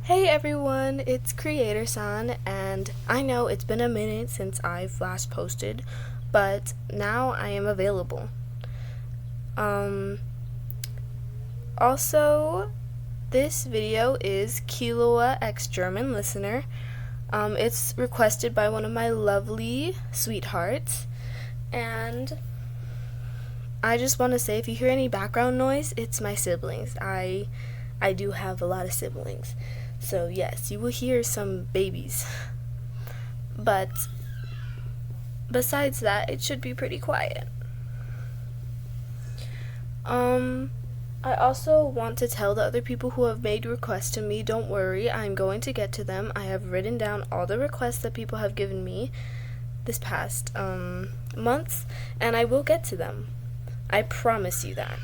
Hey everyone, it's Creator-san, and I know it's been a minute since I've last posted, but now I am available. Also, this video is Killua X German listener. It's requested by one of my lovely sweethearts, and I just want to say, if you hear any background noise, it's my siblings. I do have a lot of siblings. So yes, you will hear some babies. But besides that, it should be pretty quiet. I also want to tell the other people who have made requests to me, don't worry, I'm going to get to them. I have written down all the requests that people have given me this past months, and I will get to them. I promise you that.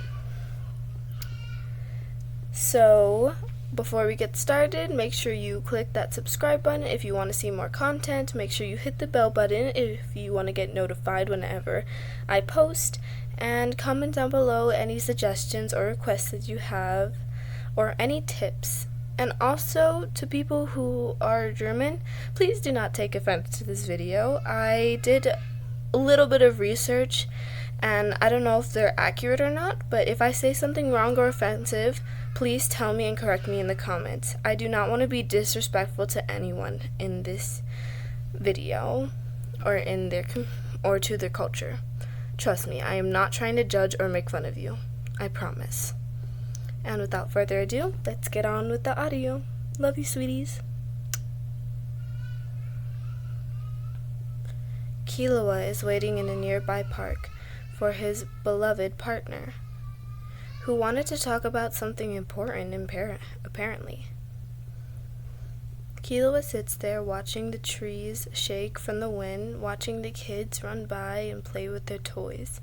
So, before we get started, make sure you click that subscribe button if you want to see more content. Make sure you hit the bell button if you want to get notified whenever I post. And comment down below any suggestions or requests that you have, or any tips. And also, to people who are German, please do not take offense to this video. I did a little bit of research, and I don't know if they're accurate or not, but if I say something wrong or offensive, please tell me and correct me in the comments. I do not want to be disrespectful to anyone in this video or or to their culture. Trust me, I am not trying to judge or make fun of you. I promise. And without further ado, let's get on with the audio. Love you, sweeties. Killua is waiting in a nearby park for his beloved partner, who wanted to talk about something important, apparently. Killua sits there watching the trees shake from the wind, watching the kids run by and play with their toys,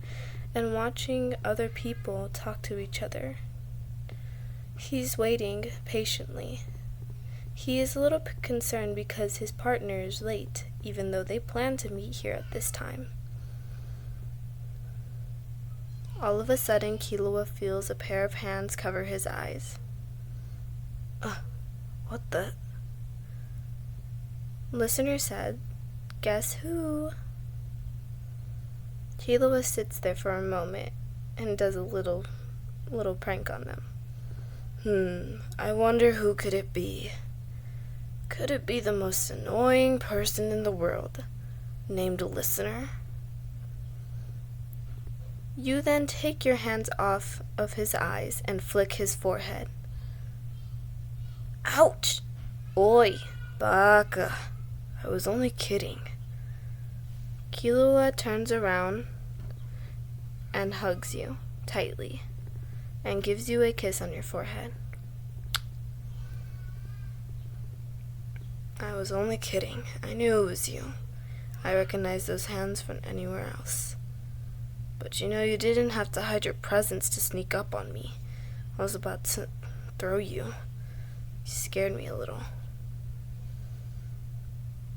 and watching other people talk to each other. He's waiting patiently. He is a little concerned because his partner is late, even though they plan to meet here at this time. All of a sudden, Killua feels a pair of hands cover his eyes. What the? Listener said, "Guess who?" Killua sits there for a moment and does a little prank on them. I wonder who could it be? Could it be the most annoying person in the world, named Listener? You then take your hands off of his eyes and flick his forehead. Ouch! Oi, baka. I was only kidding. Killua turns around and hugs you tightly and gives you a kiss on your forehead. I was only kidding. I knew it was you. I recognized those hands from anywhere else. But you know, you didn't have to hide your presence to sneak up on me. I was about to throw you. You scared me a little.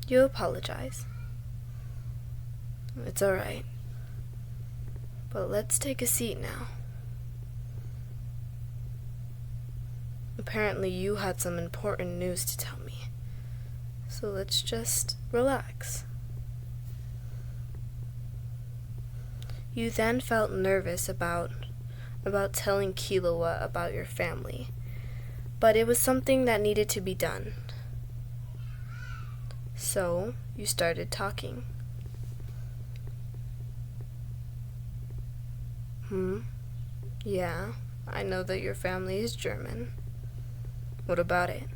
You apologize. It's alright. But let's take a seat now. Apparently you had some important news to tell me. So let's just relax. You then felt nervous about telling Killua about your family, but it was something that needed to be done. So you started talking. Yeah, I know that your family is German. What about it?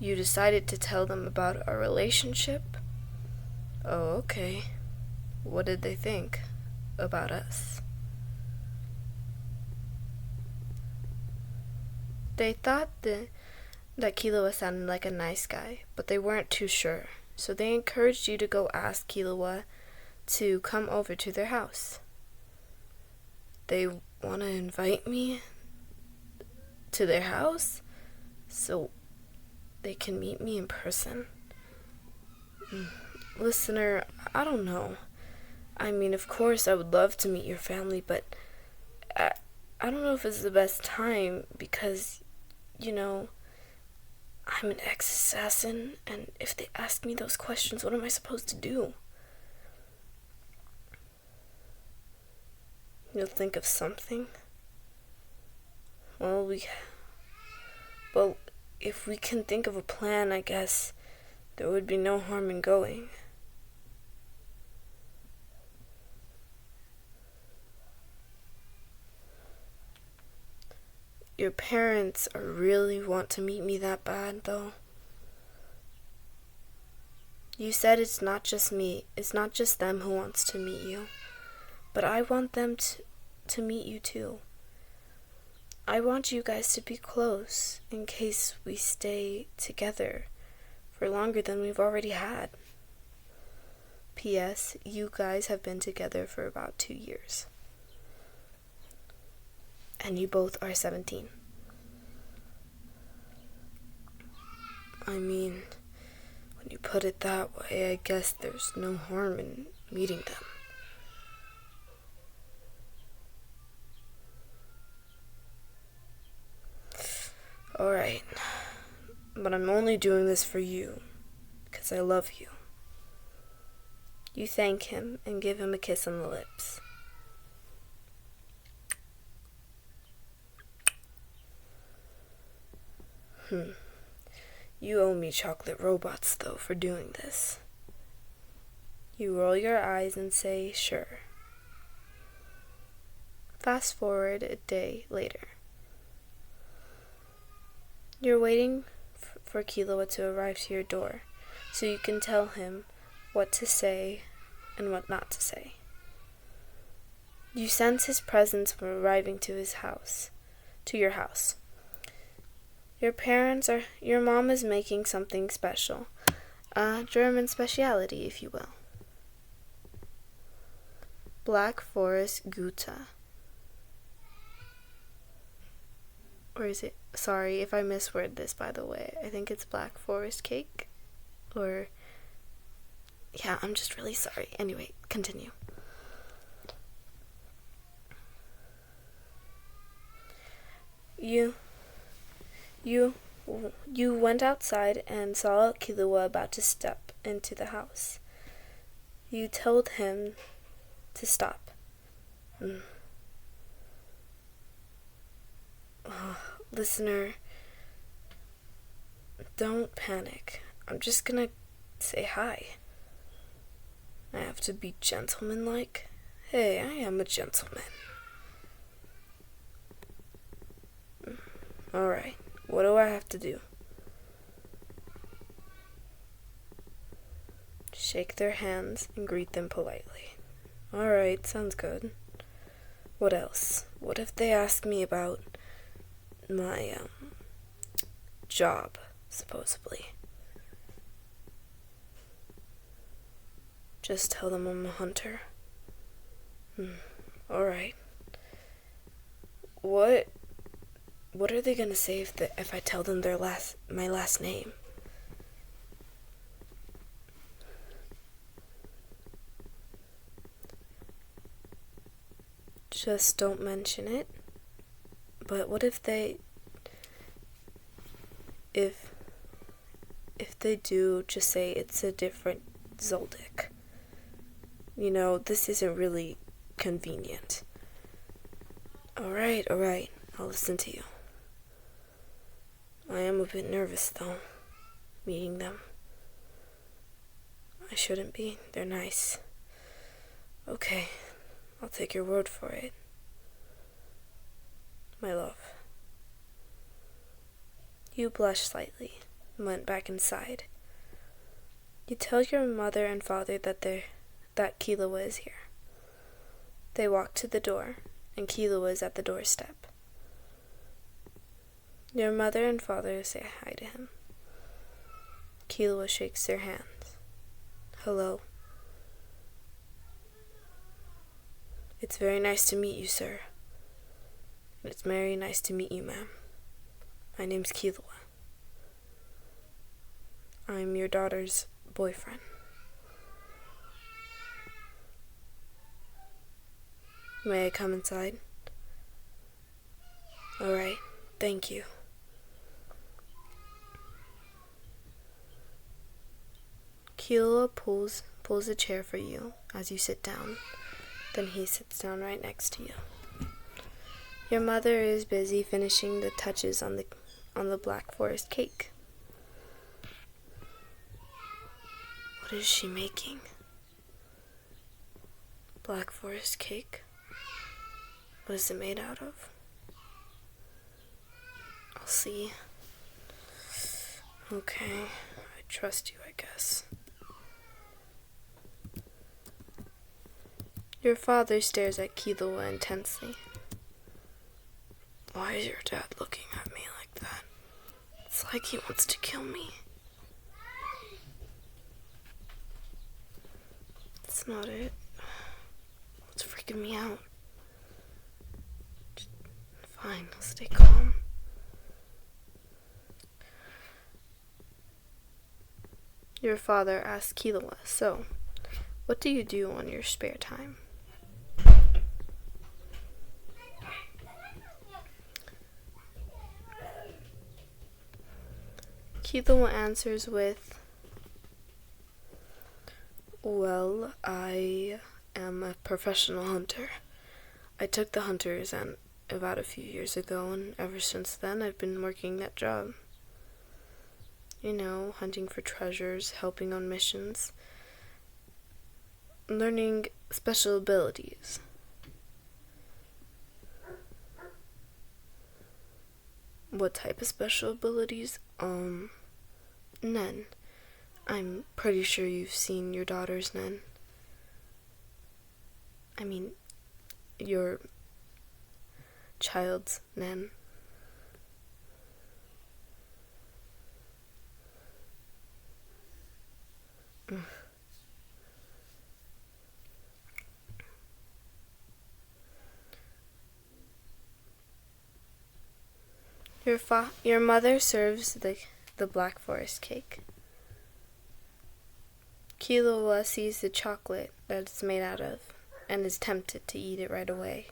You decided to tell them about our relationship? Oh, okay. What did they think about us? They thought that Killua sounded like a nice guy, but they weren't too sure, so they encouraged you to go ask Killua to come over to their house. They want to invite me to their house so they can meet me in person. Listener, I don't know. I mean, of course I would love to meet your family, but I don't know if it's the best time because, you know, I'm an ex-assassin, and if they ask me those questions, what am I supposed to do? You'll think of something? Well, if we can think of a plan, I guess there would be no harm in going. Your parents really want to meet me that bad, though. You said it's not just me, it's not just them who wants to meet you, but I want them to meet you too. I want you guys to be close in case we stay together for longer than we've already had. P.S. You guys have been together for about 2 years. And you both are 17. I mean, when you put it that way, I guess there's no harm in meeting them. Alright, but I'm only doing this for you, because I love you. You thank him and give him a kiss on the lips. You owe me chocolate robots, though, for doing this. You roll your eyes and say, sure. Fast forward a day later. You're waiting for Killua to arrive to your door, so you can tell him what to say and what not to say. You sense his presence from arriving to your house. Your mom is making something special, a German speciality, if you will. Black Forest Gouda. Or is it, sorry if I misword this, by the way. I think it's Black Forest cake. Or, yeah, I'm just really sorry. Anyway, continue. You went outside and saw Killua about to step into the house. You told him to stop. Listener, don't panic. I'm just gonna say hi. I have to be gentlemanlike. Hey, I am a gentleman. Alright, what do I have to do? Shake their hands and greet them politely. Alright, sounds good. What else? What if they ask me about my, job, supposedly? Just tell them I'm a hunter. Alright. What are they gonna say if I tell them my last name? Just don't mention it. But what if they do, just say it's a different Zoldyck. You know, this isn't really convenient. Alright, I'll listen to you. I am a bit nervous, though, meeting them. I shouldn't be. They're nice. Okay, I'll take your word for it. My love. You blush slightly and went back inside. You tell your mother and father that Killua is here. They walk to the door, and Killua is at the doorstep. Your mother and father say hi to him. Killua shakes their hands. Hello. It's very nice to meet you, sir. And it's very nice to meet you, ma'am. My name's Killua. I'm your daughter's boyfriend. May I come inside? Thank you. Killua pulls a chair for you as you sit down. Then he sits down right next to you. Your mother is busy finishing the touches on the Black Forest cake. What is she making? Black Forest cake? What is it made out of? I'll see. Okay, I trust you, I guess. Your father stares at Killua intensely. Why is your dad looking at me like that? It's like he wants to kill me. That's not it. What's freaking me out? Fine, I'll stay calm. Your father asks Killua, so, what do you do on your spare time? Killua answers with, well, I am a professional hunter. I took the hunters and about a few years ago, and ever since then I've been working that job. You know, hunting for treasures, helping on missions, learning special abilities. What type of special abilities? None. I'm pretty sure you've seen your daughter's Nen. I mean, your child's Nen. Your mother serves the Black Forest cake. Killua sees the chocolate that it's made out of and is tempted to eat it right away.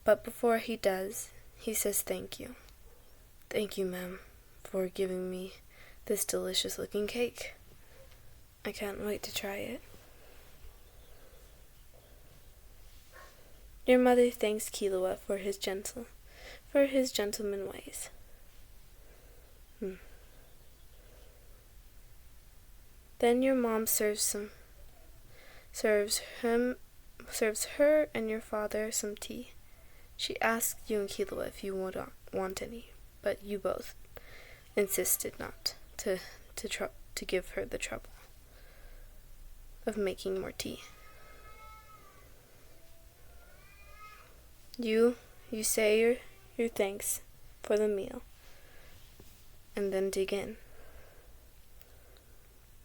But before he does, he says thank you. Thank you, ma'am, for giving me this delicious looking cake. I can't wait to try it. Your mother thanks Killua for his gentleman ways. Then your mom serves her and your father some tea. She asked you and Killua if you would want any, but you both insisted not to give her the trouble of making more tea. You say your thanks for the meal, and then dig in.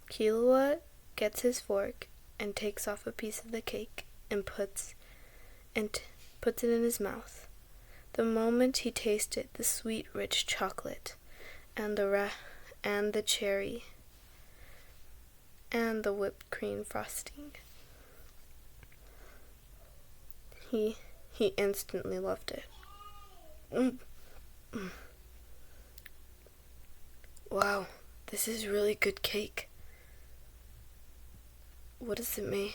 Killua gets his fork and takes off a piece of the cake and puts it in his mouth. The moment he tasted the sweet, rich chocolate and the cherry and the whipped cream frosting, he instantly loved it. Wow, this is really good cake. What is it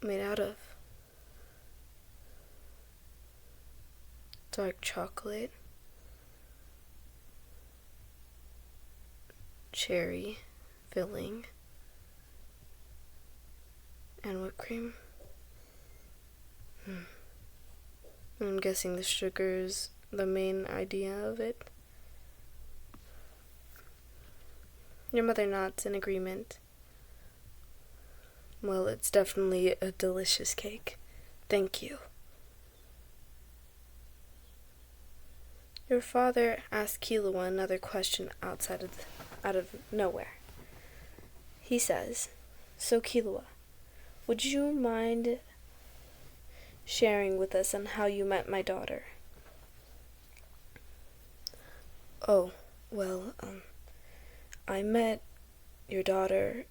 made out of? Dark chocolate, cherry filling, and whipped cream. I'm guessing the sugar's the main idea of it. Your mother nods in agreement. Well, it's definitely a delicious cake. Thank you. Your father asked Killua another question out of nowhere. He says, so Killua, would you mind sharing with us on how you met my daughter? Oh, well, I met your daughter,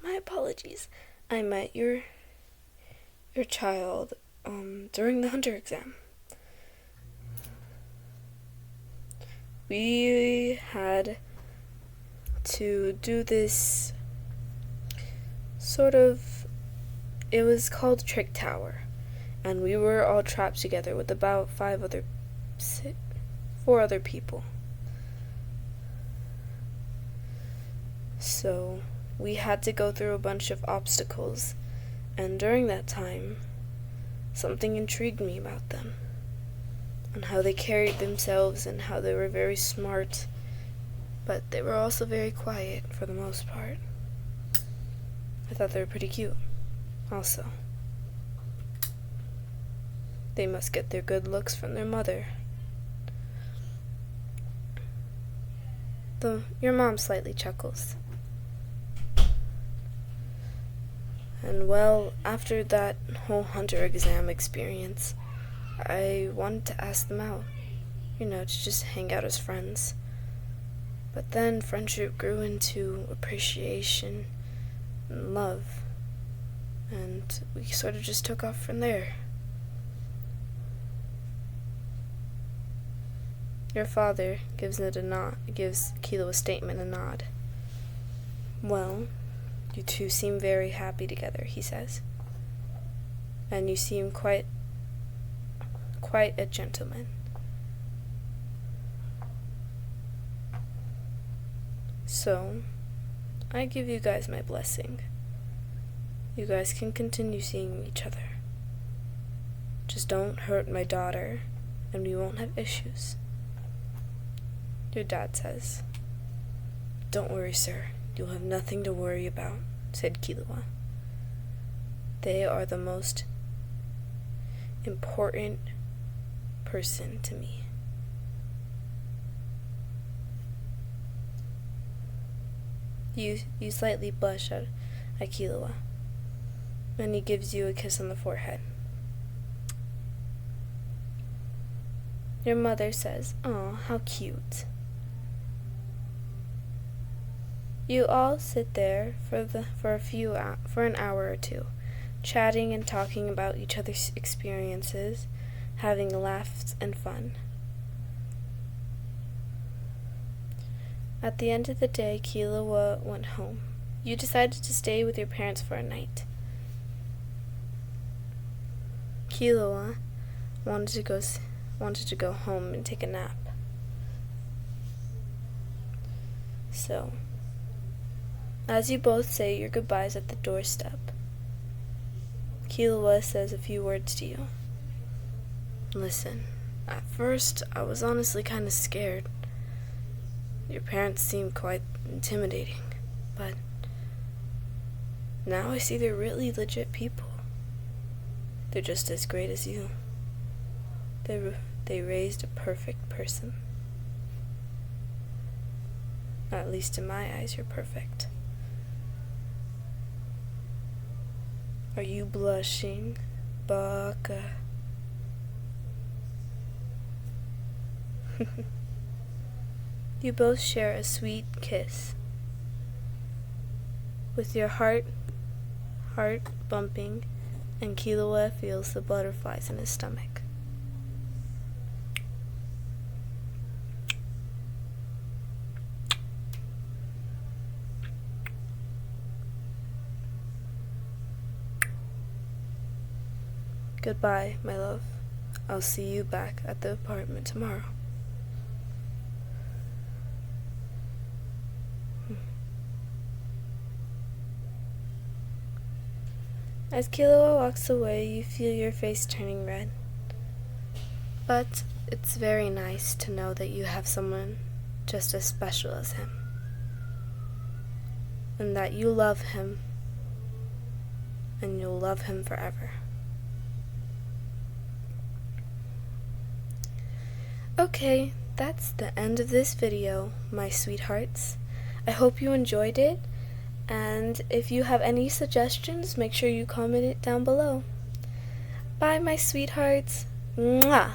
my apologies. I met your child during the hunter exam, we had to do this it was called Trick Tower, and we were all trapped together with about 4 other people. So we had to go through a bunch of obstacles, and during that time, something intrigued me about them, and how they carried themselves, and how they were very smart, but they were also very quiet for the most part. I thought they were pretty cute, also. They must get their good looks from their mother. Though your mom slightly chuckles. And well, after that whole hunter exam experience, I wanted to ask them out, to just hang out as friends. But then friendship grew into appreciation and love, and we sort of just took off from there. Your father gives Killua statement a nod. Well, you two seem very happy together, he says. And you seem quite a gentleman. So, I give you guys my blessing. You guys can continue seeing each other. Just don't hurt my daughter, and we won't have issues. Your dad says. Don't worry, sir. You'll have nothing to worry about, said Killua. They are the most important person to me. You slightly blush at Killua, and he gives you a kiss on the forehead. Your mother says, "Aw, how cute." You all sit there for an hour or two, chatting and talking about each other's experiences, having laughs and fun. At the end of the day, Killua went home. You decided to stay with your parents for a night. Killua wanted to go home and take a nap. So, as you both say your goodbyes at the doorstep, Killua says a few words to you. Listen, at first I was honestly kind of scared. Your parents seemed quite intimidating, but now I see they're really legit people. They're just as great as you. They raised a perfect person. At least in my eyes, you're perfect. Are you blushing, Baka? You both share a sweet kiss. With your heart bumping, and Killua feels the butterflies in his stomach. Goodbye, my love. I'll see you back at the apartment tomorrow. As Killua walks away, you feel your face turning red. But it's very nice to know that you have someone just as special as him. And that you love him. And you'll love him forever. Okay, that's the end of this video, my sweethearts. I hope you enjoyed it. And if you have any suggestions, make sure you comment it down below. Bye, my sweethearts. Mwah!